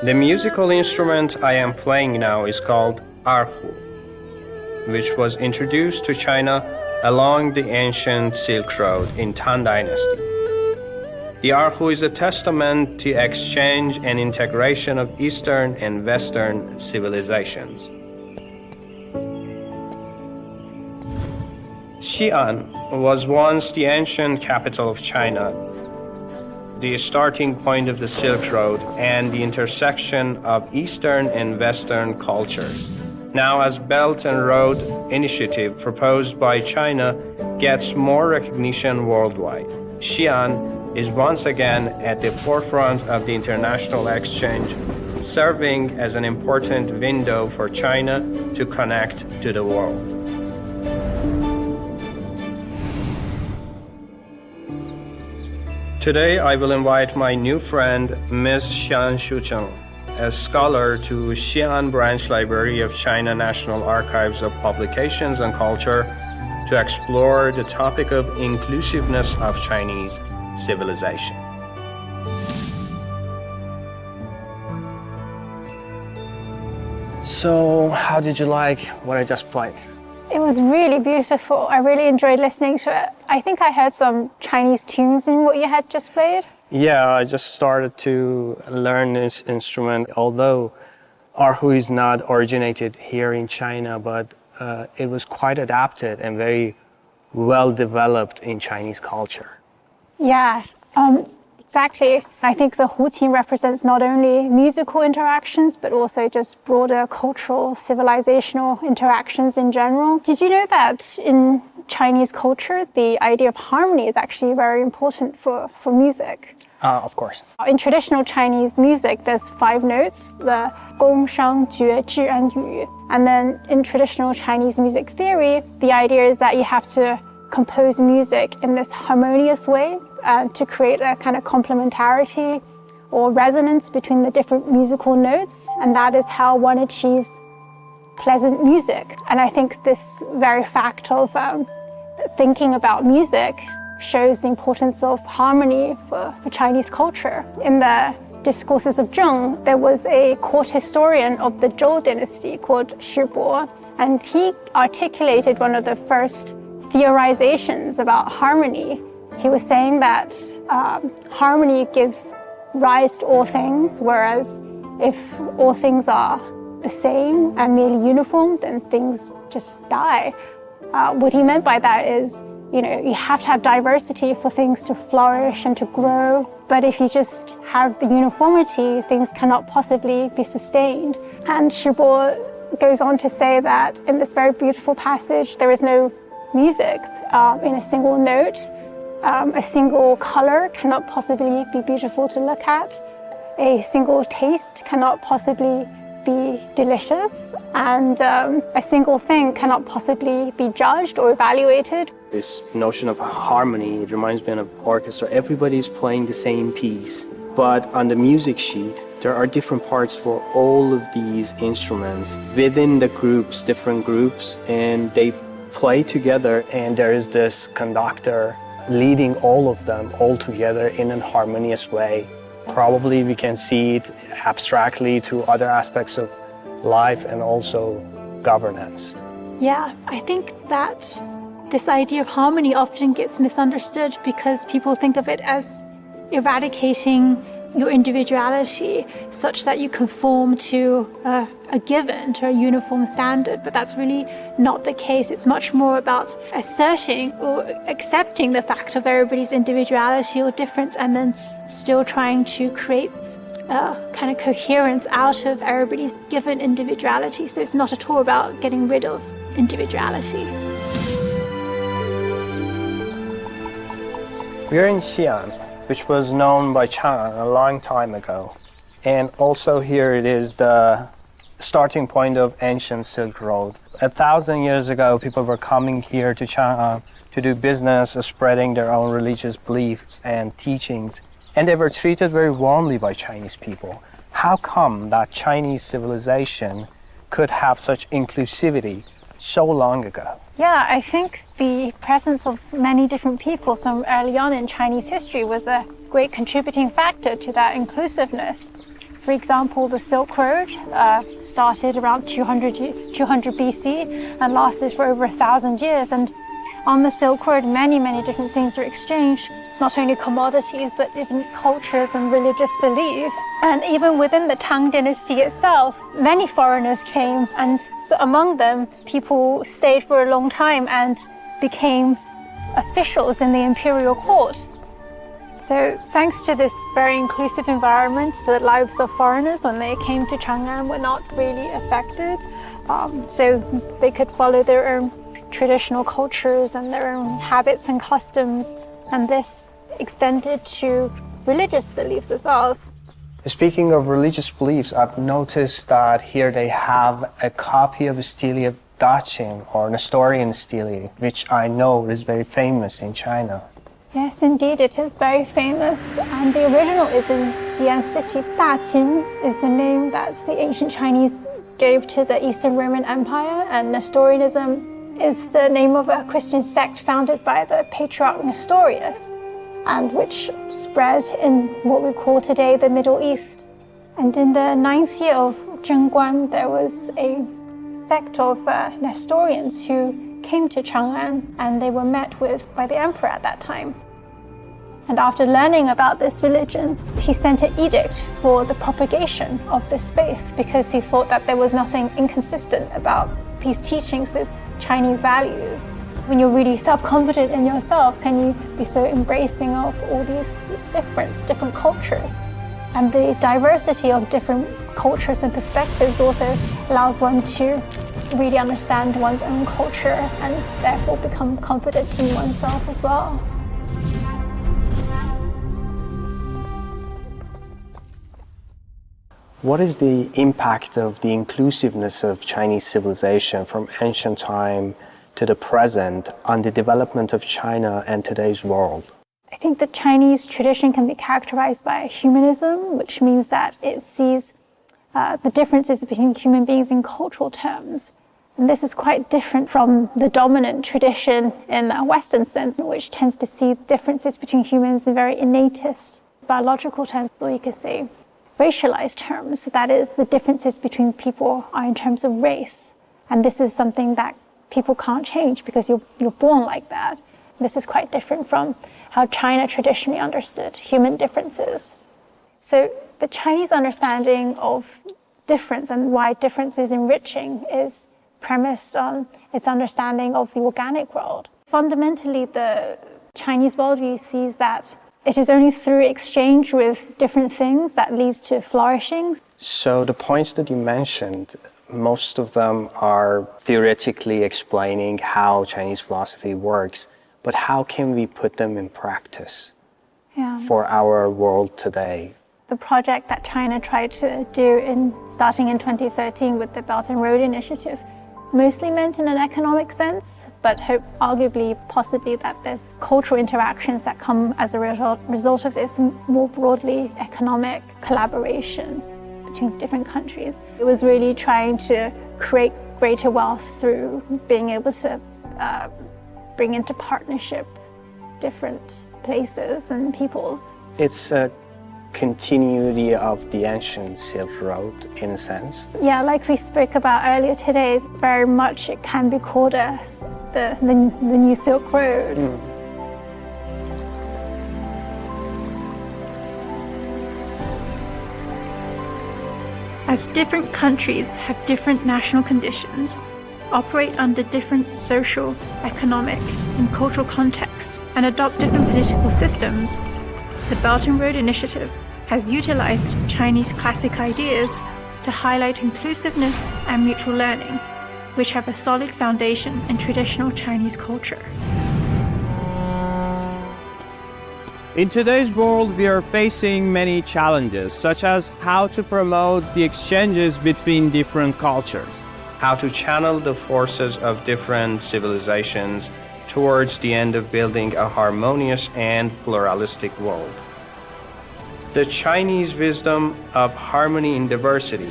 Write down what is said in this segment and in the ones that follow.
The musical instrument I am playing now is called erhu, which was introduced to China along the ancient Silk Road in Tang Dynasty. The erhu is a testament to exchange and integration of Eastern and Western civilizations. Xi'an was once the ancient capital of China, the starting point of the Silk Road and the intersection of Eastern and Western cultures. Now, as Belt and Road Initiative proposed by China gets more recognition worldwide, Xi'an is once again at the forefront of the international exchange, serving as an important window for China to connect to the world. Today, I will invite my new friend, Ms. Xian Shucheng, a scholar to Xi'an Branch Library of China National Archives of Publications and Culture, to explore the topic of inclusiveness of Chinese civilization. So, how did you like what I just played? It was really beautiful. I really enjoyed listening to it. I think I heard some Chinese tunes in what you had just played. Yeah, I just started to learn this instrument, although erhu is not originated here in China, but it was quite adapted and very well developed in Chinese culture. Yeah, exactly. I think the Hu team represents not only musical interactions, but also just broader cultural, civilizational interactions in general. Did you know that in Chinese culture, the idea of harmony is actually very important for music? Of course. In traditional Chinese music, there's 5 notes, the gong, shang, jue, zhi, and yu. And then in traditional Chinese music theory, the idea is that you have to compose music in this harmonious way to create a kind of complementarity or resonance between the different musical notes, and that is how one achieves pleasant music. And I think this very fact of thinking about music shows the importance of harmony for Chinese culture. In the discourses of Zheng, there was a court historian of the Zhou dynasty called Shi Bo, and he articulated one of the first theorizations about harmony. He was saying that harmony gives rise to all things, whereas if all things are the same and merely uniform, then things just die. What he meant by that is, you have to have diversity for things to flourish and to grow. But if you just have the uniformity, things cannot possibly be sustained. And Shibo goes on to say that in this very beautiful passage, there is no music in a single note. A single color cannot possibly be beautiful to look at. A single taste cannot possibly be delicious. And a single thing cannot possibly be judged or evaluated. This notion of harmony, it reminds me of orchestra. Everybody's playing the same piece, but on the music sheet, there are different parts for all of these instruments within the groups, different groups, and they play together, and there is this conductor leading all of them all together in a harmonious way. Probably we can see it abstractly to other aspects of life and also governance. Yeah, I think that this idea of harmony often gets misunderstood because people think of it as eradicating your individuality such that you conform to a given, to a uniform standard, but that's really not the case. It's much more about asserting or accepting the fact of everybody's individuality or difference and then still trying to create a kind of coherence out of everybody's given individuality. So it's not at all about getting rid of individuality. We're in Xi'an, which was known by China a long time ago. And also here it is the starting point of ancient Silk Road. 1,000 years ago, people were coming here to China to do business, spreading their own religious beliefs and teachings. And they were treated very warmly by Chinese people. How come that Chinese civilization could have such inclusivity so long ago? Yeah, I think the presence of many different people so early on in Chinese history was a great contributing factor to that inclusiveness. For example, the Silk Road started around 200 BC and lasted for over 1,000 years. And on the Silk Road, many different things were exchanged, not only commodities, but different cultures and religious beliefs. And even within the Tang dynasty itself, many foreigners came, and so among them, people stayed for a long time and became officials in the imperial court. So thanks to this very inclusive environment, the lives of foreigners when they came to Chang'an were not really affected. So they could follow their own traditional cultures and their own habits and customs, and this extended to religious beliefs as well. Speaking of religious beliefs, I've noticed that here they have a copy of a stele of Daqing, or Nestorian stele, which I know is very famous in China. Yes, indeed, it is very famous, and the original is in Xi'an City. Daqing is the name that the ancient Chinese gave to the Eastern Roman Empire, and Nestorianism is the name of a Christian sect founded by the patriarch Nestorius, and which spread in what we call today the Middle East. And in the 9th year of Zhengguan, there was a sect of Nestorians who came to Chang'an, and they were met with by the emperor at that time. And after learning about this religion, he sent an edict for the propagation of this faith, because he thought that there was nothing inconsistent about these teachings with Chinese values. When you're really self-confident in yourself, can you be so embracing of all these different cultures? And the diversity of different cultures and perspectives also allows one to really understand one's own culture and therefore become confident in oneself as well. What is the impact of the inclusiveness of Chinese civilization from ancient time to the present on the development of China and today's world? I think the Chinese tradition can be characterized by humanism, which means that it sees the differences between human beings in cultural terms. And this is quite different from the dominant tradition in the Western sense, which tends to see differences between humans in very innatist biological terms, or you could say racialized terms. That is, the differences between people are in terms of race. And this is something that people can't change because you're born like that. This is quite different from how China traditionally understood human differences. So the Chinese understanding of difference and why difference is enriching is premised on its understanding of the organic world. Fundamentally, the Chinese worldview sees that it is only through exchange with different things that leads to flourishing. So the points that you mentioned, most of them are theoretically explaining how Chinese philosophy works, but how can we put them in practice for our world today? The project that China tried to do starting in 2013 with the Belt and Road Initiative mostly meant in an economic sense, but arguably, possibly that there's cultural interactions that come as a result of this more broadly economic collaboration between different countries. It was really trying to create greater wealth through being able to bring into partnership different places and peoples. It's a continuity of the ancient Silk Road in a sense. Yeah, like we spoke about earlier today, very much it can be called as the new Silk Road. As different countries have different national conditions, operate under different social, economic, and cultural contexts, and adopt different political systems, the Belt and Road Initiative has utilized Chinese classic ideas to highlight inclusiveness and mutual learning, which have a solid foundation in traditional Chinese culture. In today's world, we are facing many challenges, such as how to promote the exchanges between different cultures, how to channel the forces of different civilizations towards the end of building a harmonious and pluralistic world. The Chinese wisdom of harmony in diversity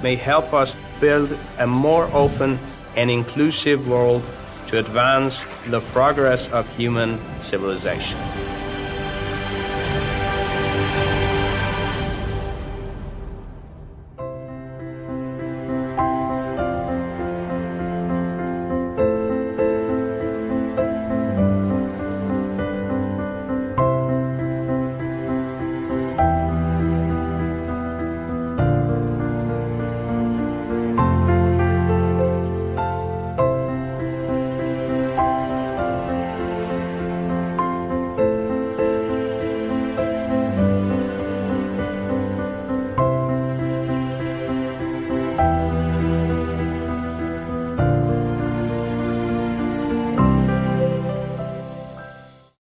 may help us build a more open and inclusive world to advance the progress of human civilization.